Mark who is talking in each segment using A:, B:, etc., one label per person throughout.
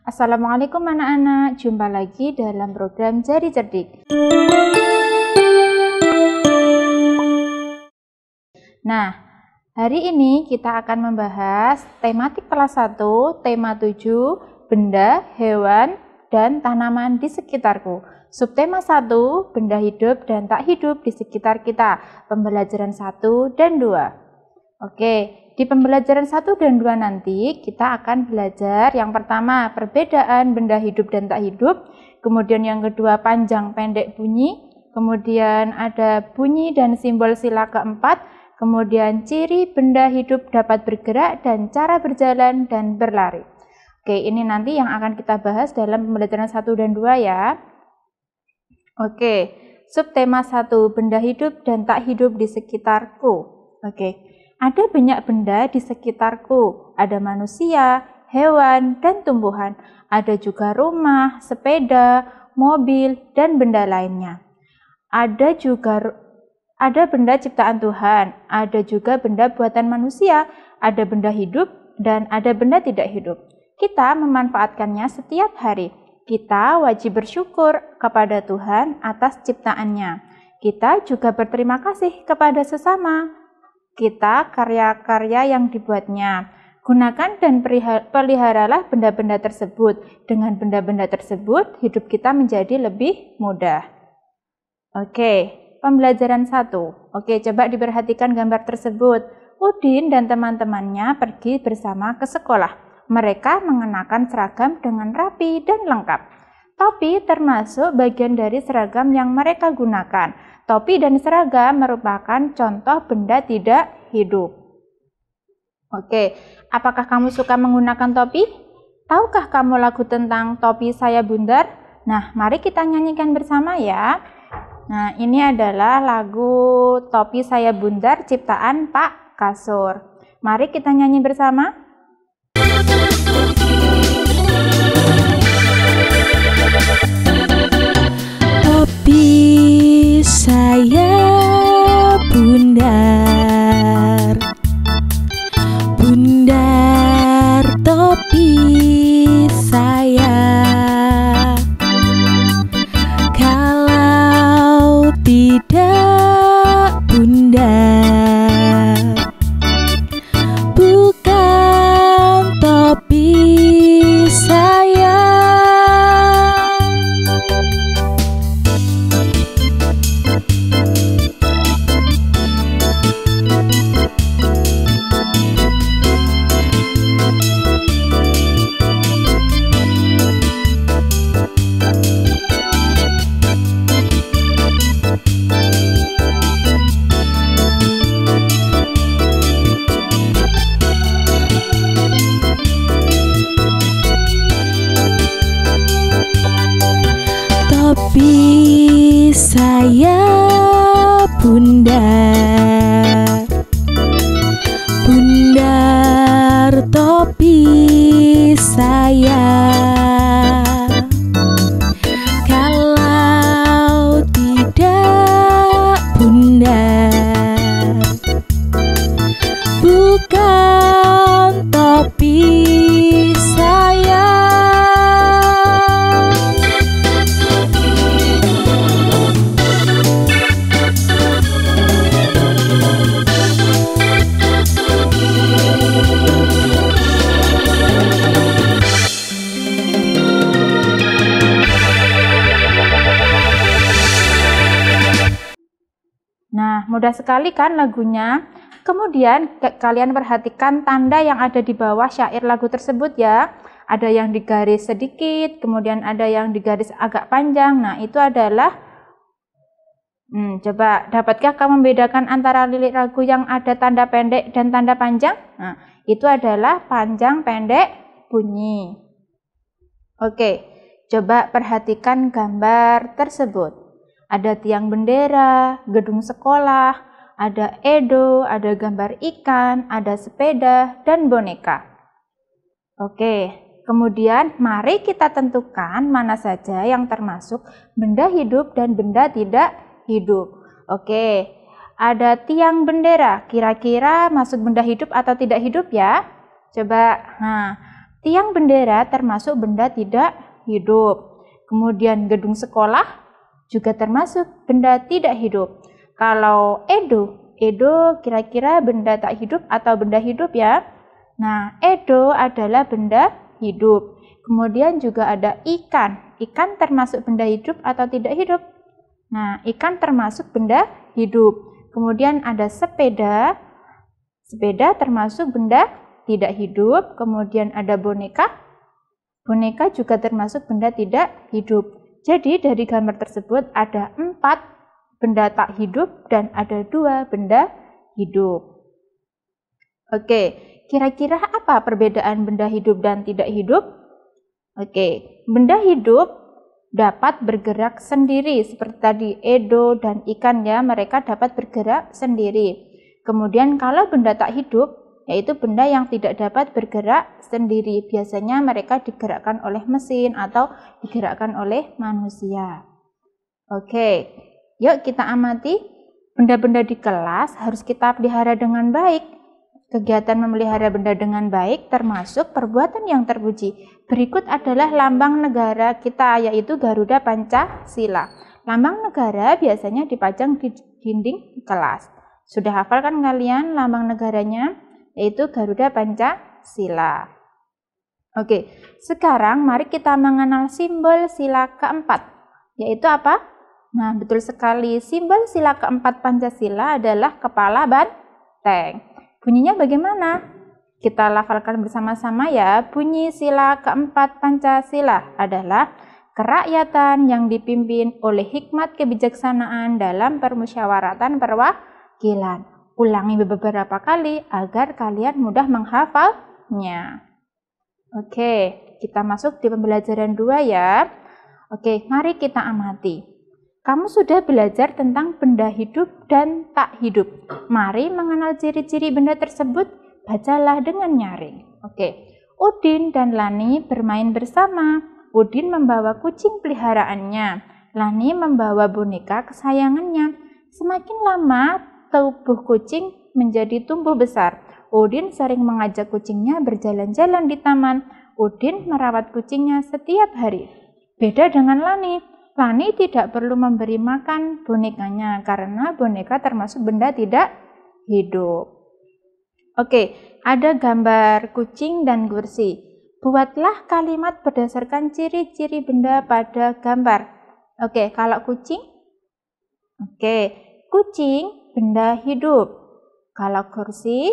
A: Assalamualaikum anak-anak, jumpa lagi dalam program Jadi Cerdik. Nah, hari ini kita akan membahas tematik kelas 1, tema 7, benda, hewan, dan tanaman di sekitarku. Subtema 1, benda hidup dan tak hidup di sekitar kita. Pembelajaran 1 dan 2. Oke. Di pembelajaran 1 dan 2 nanti kita akan belajar yang pertama perbedaan benda hidup dan tak hidup, kemudian yang kedua panjang pendek bunyi, kemudian ada bunyi dan simbol sila keempat, kemudian ciri benda hidup dapat bergerak dan cara berjalan dan berlari. Oke, ini nanti yang akan kita bahas dalam pembelajaran 1 dan 2 ya. Oke, subtema 1 benda hidup dan tak hidup di sekitarku. Oke. Ada banyak benda di sekitarku, ada manusia, hewan, dan tumbuhan. Ada juga rumah, sepeda, mobil, dan benda lainnya. Ada benda ciptaan Tuhan, ada juga benda buatan manusia, ada benda hidup, dan ada benda tidak hidup. Kita memanfaatkannya setiap hari. Kita wajib bersyukur kepada Tuhan atas ciptaannya. Kita juga berterima kasih kepada sesama kita karya-karya yang dibuatnya. Gunakan dan peliharalah benda-benda tersebut. Dengan benda-benda tersebut, hidup kita menjadi lebih mudah. Oke, pembelajaran 1. Oke, coba diperhatikan gambar tersebut. Udin dan teman-temannya pergi bersama ke sekolah. Mereka mengenakan seragam dengan rapi dan lengkap. Topi termasuk bagian dari seragam yang mereka gunakan. Topi dan seragam merupakan contoh benda tidak hidup. Oke, apakah kamu suka menggunakan topi? Tahukah kamu lagu tentang topi saya bundar? Nah, mari kita nyanyikan bersama ya. Nah, ini adalah lagu Topi Saya Bundar ciptaan Pak Kasur. Mari kita nyanyi bersama.
B: Topi saya bundar, bundar topi saya. Kalau tidak bundar, bukan topi saya. Topi saya bundar, bundar topi saya. Kalau tidak bundar, bukan topi saya.
A: Nah, mudah sekali kan lagunya. Kemudian kalian perhatikan tanda yang ada di bawah syair lagu tersebut ya. Ada yang digaris sedikit, kemudian ada yang digaris agak panjang. Nah, itu adalah coba dapatkah kamu membedakan antara lirik lagu yang ada tanda pendek dan tanda panjang? Nah, itu adalah panjang pendek bunyi. Oke, coba perhatikan gambar tersebut. Ada tiang bendera, gedung sekolah, ada edo, ada gambar ikan, ada sepeda, dan boneka. Oke, kemudian mari kita tentukan mana saja yang termasuk benda hidup dan benda tidak hidup. Oke, ada tiang bendera, kira-kira masuk benda hidup atau tidak hidup ya? Coba, Tiang bendera termasuk benda tidak hidup. Kemudian gedung sekolah juga termasuk benda tidak hidup. Kalau Edo kira-kira benda tak hidup atau benda hidup ya? Nah, Edo adalah benda hidup. Kemudian juga ada ikan. Ikan termasuk benda hidup atau tidak hidup? Nah, ikan termasuk benda hidup. Kemudian ada sepeda. Sepeda termasuk benda tidak hidup. Kemudian ada boneka. Boneka juga termasuk benda tidak hidup. Jadi dari gambar tersebut ada 4 benda tak hidup dan ada 2 benda hidup. Oke, kira-kira apa perbedaan benda hidup dan tidak hidup? Oke, benda hidup dapat bergerak sendiri seperti tadi Edo dan ikan ya, mereka dapat bergerak sendiri. Kemudian kalau benda tak hidup, yaitu benda yang tidak dapat bergerak sendiri. Biasanya mereka digerakkan oleh mesin atau digerakkan oleh manusia. Oke, yuk kita amati benda-benda di kelas harus kita pelihara dengan baik. Kegiatan memelihara benda dengan baik termasuk perbuatan yang terpuji. Berikut adalah lambang negara kita, yaitu Garuda Pancasila. Lambang negara biasanya dipajang di dinding kelas. Sudah hafal kan kalian lambang negaranya? Yaitu Garuda Pancasila. Oke, sekarang mari kita mengenal simbol sila keempat, yaitu apa? Nah, betul sekali, simbol sila keempat Pancasila adalah kepala banteng. Bunyinya bagaimana? Kita lafalkan bersama-sama ya. Bunyi sila keempat Pancasila adalah kerakyatan yang dipimpin oleh hikmat kebijaksanaan dalam permusyawaratan perwakilan. Ulangi beberapa kali agar kalian mudah menghafalnya. Oke, kita masuk di pembelajaran 2 ya. Oke, mari kita amati. Kamu sudah belajar tentang benda hidup dan tak hidup. Mari mengenal ciri-ciri benda tersebut. Bacalah dengan nyaring. Oke, Udin dan Lani bermain bersama. Udin membawa kucing peliharaannya. Lani membawa boneka kesayangannya. Semakin lama, tubuh kucing menjadi tumbuh besar. Udin sering mengajak kucingnya berjalan-jalan di taman. Udin merawat kucingnya setiap hari. Beda dengan Lani. Lani tidak perlu memberi makan bonekanya karena boneka termasuk benda tidak hidup. Oke, ada gambar kucing dan kursi. Buatlah kalimat berdasarkan ciri-ciri benda pada gambar. Oke, kalau kucing? Oke, kucing benda hidup. Kalau kursi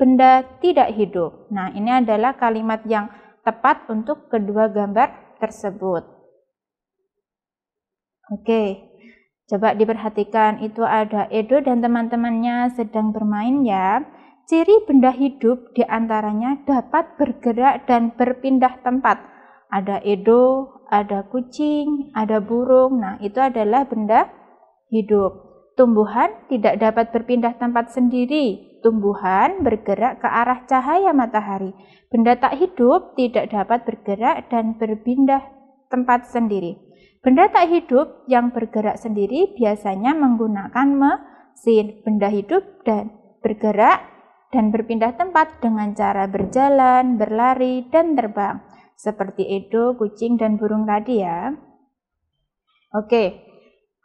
A: benda tidak hidup. Nah, ini adalah kalimat yang tepat untuk kedua gambar tersebut. Oke, coba diperhatikan, itu ada Edo dan teman-temannya sedang bermain ya. Ciri benda hidup diantaranya dapat bergerak dan berpindah tempat. Ada Edo, ada kucing, ada burung. Nah, itu adalah benda hidup. Tumbuhan tidak dapat berpindah tempat sendiri. Tumbuhan bergerak ke arah cahaya matahari. Benda tak hidup tidak dapat bergerak dan berpindah tempat sendiri. Benda tak hidup yang bergerak sendiri biasanya menggunakan mesin. Benda hidup dan bergerak dan berpindah tempat dengan cara berjalan, berlari, dan terbang. Seperti Edo, kucing, dan burung tadi ya. Oke,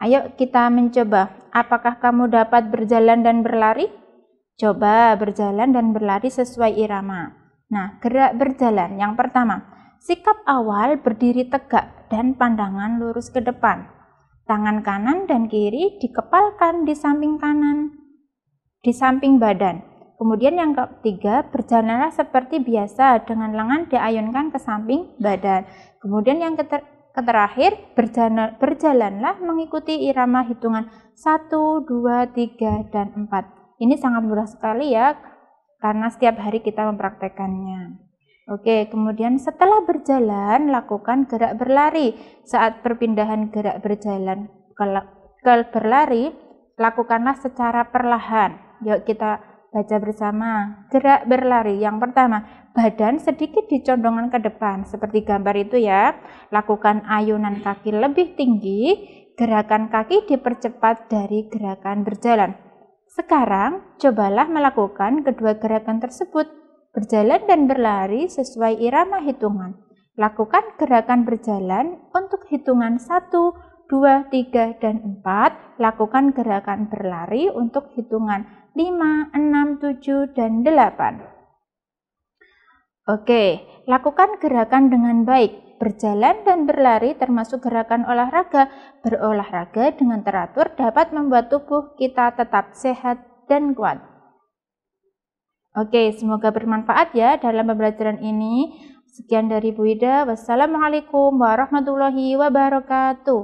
A: ayo kita mencoba. Apakah kamu dapat berjalan dan berlari? Coba berjalan dan berlari sesuai irama. Nah, gerak berjalan. Yang pertama, sikap awal berdiri tegak dan pandangan lurus ke depan. Tangan kanan dan kiri dikepalkan di samping kanan, di samping badan. Kemudian yang ketiga, berjalanlah seperti biasa dengan lengan diayunkan ke samping badan. Kemudian yang terakhir, berjalanlah mengikuti irama hitungan 1, 2, 3, dan 4. Ini sangat mudah sekali ya, karena setiap hari kita mempraktekannya. Oke, kemudian setelah berjalan, lakukan gerak berlari. Saat perpindahan gerak berjalan ke berlari, lakukanlah secara perlahan. Yuk kita baca bersama. Gerak berlari. Yang pertama, badan sedikit dicondongkan ke depan, seperti gambar itu ya. Lakukan ayunan kaki lebih tinggi, gerakan kaki dipercepat dari gerakan berjalan. Sekarang, cobalah melakukan kedua gerakan tersebut. Berjalan dan berlari sesuai irama hitungan. Lakukan gerakan berjalan untuk hitungan 1, 2, 3, dan 4. Lakukan gerakan berlari untuk hitungan 5, 6, 7, dan 8. Oke, lakukan gerakan dengan baik. Berjalan dan berlari termasuk gerakan olahraga. Berolahraga dengan teratur dapat membuat tubuh kita tetap sehat dan kuat. Oke, semoga bermanfaat ya dalam pembelajaran ini. Sekian dari Bu Ida. Wassalamualaikum warahmatullahi wabarakatuh.